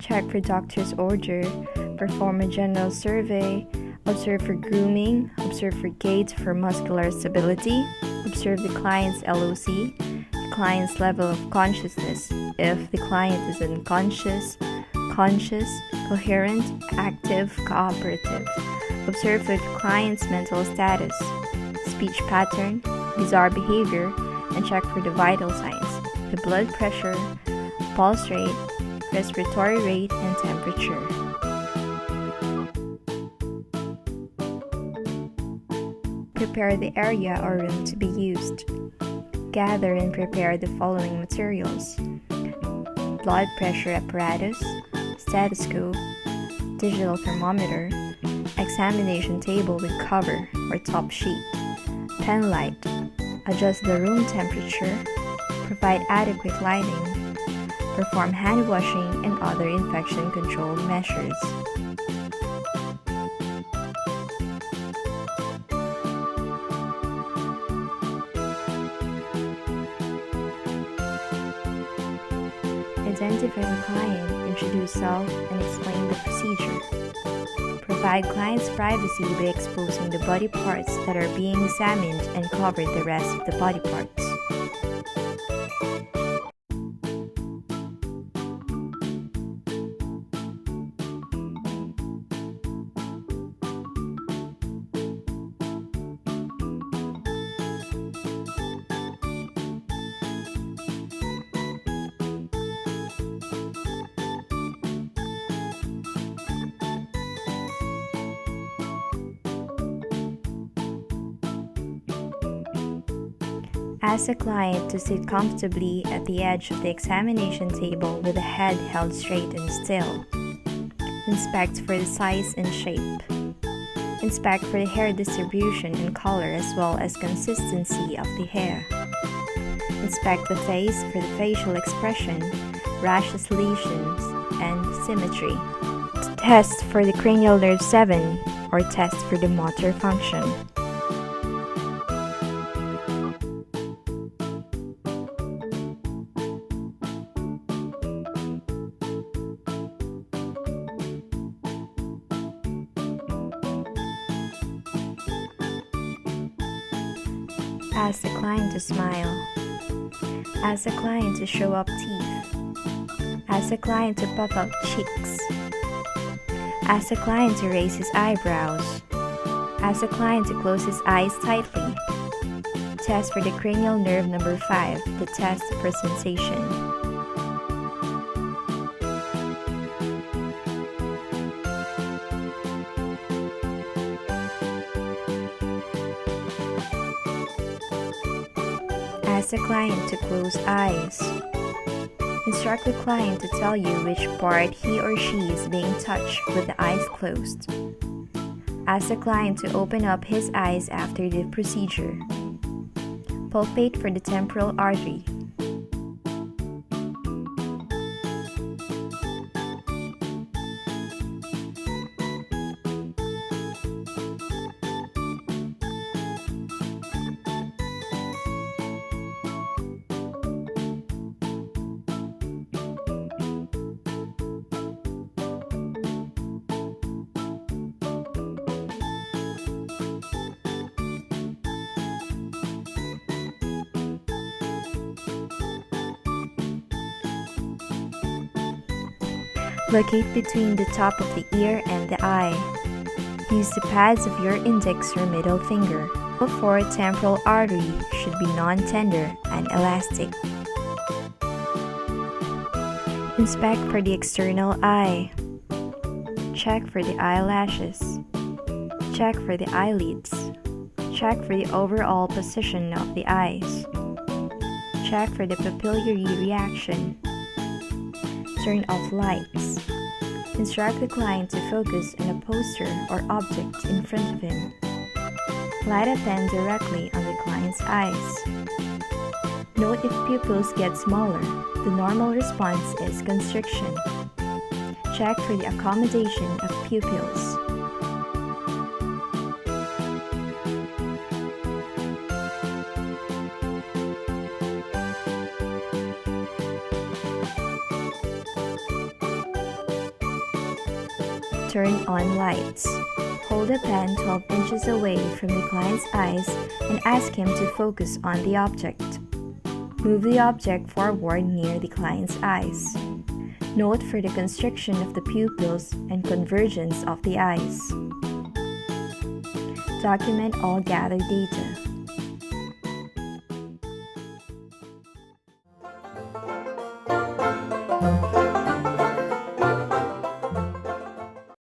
check for doctor's order, perform a general survey, observe for grooming, observe for gait for muscular stability, observe the client's LOC, the client's level of consciousness, if the client is unconscious, conscious, coherent, active, cooperative. Observe the client's mental status, speech pattern, bizarre behavior, and check for the vital signs, the blood pressure, pulse rate, respiratory rate, and temperature. Prepare the area or room to be used. Gather and prepare the following materials: blood pressure apparatus, stethoscope, digital thermometer, examination table with cover or top sheet, pen light, adjust the room temperature, provide adequate lighting, perform hand washing and other infection control measures. Identify the client, introduce self, and explain the procedure. Provide client's privacy by exposing the body parts that are being examined and cover the rest of the body parts. Ask the client to sit comfortably at the edge of the examination table with the head held straight and still. Inspect for the size and shape. Inspect for the hair distribution and color as well as consistency of the hair. Inspect the face for the facial expression, rashes, lesions, and symmetry. Test for the cranial nerve 7 or test for the motor function. Ask the client to smile. Ask the client to show up teeth. Ask the client to puff out cheeks. Ask the client to raise his eyebrows. Ask the client to close his eyes tightly. Test for the cranial nerve number 5, the test for sensation. Ask the client to close eyes. Instruct the client to tell you which part he or she is being touched with the eyes closed. Ask the client to open up his eyes after the procedure. Palpate for the temporal artery. Locate between the top of the ear and the eye. Use the pads of your index or middle finger. The temporal artery should be non-tender and elastic. Inspect for the external eye. Check for the eyelashes. Check for the eyelids. Check for the overall position of the eyes. Check for the pupillary reaction. Turn off lights. Instruct the client to focus on a poster or object in front of him. Light a pen directly on the client's eyes. Note if pupils get smaller, the normal response is constriction. Check for the accommodation of pupils. Turn on lights. Hold a pen 12 inches away from the client's eyes and ask him to focus on the object. Move the object forward near the client's eyes. Note for the constriction of the pupils and convergence of the eyes. Document all gathered data.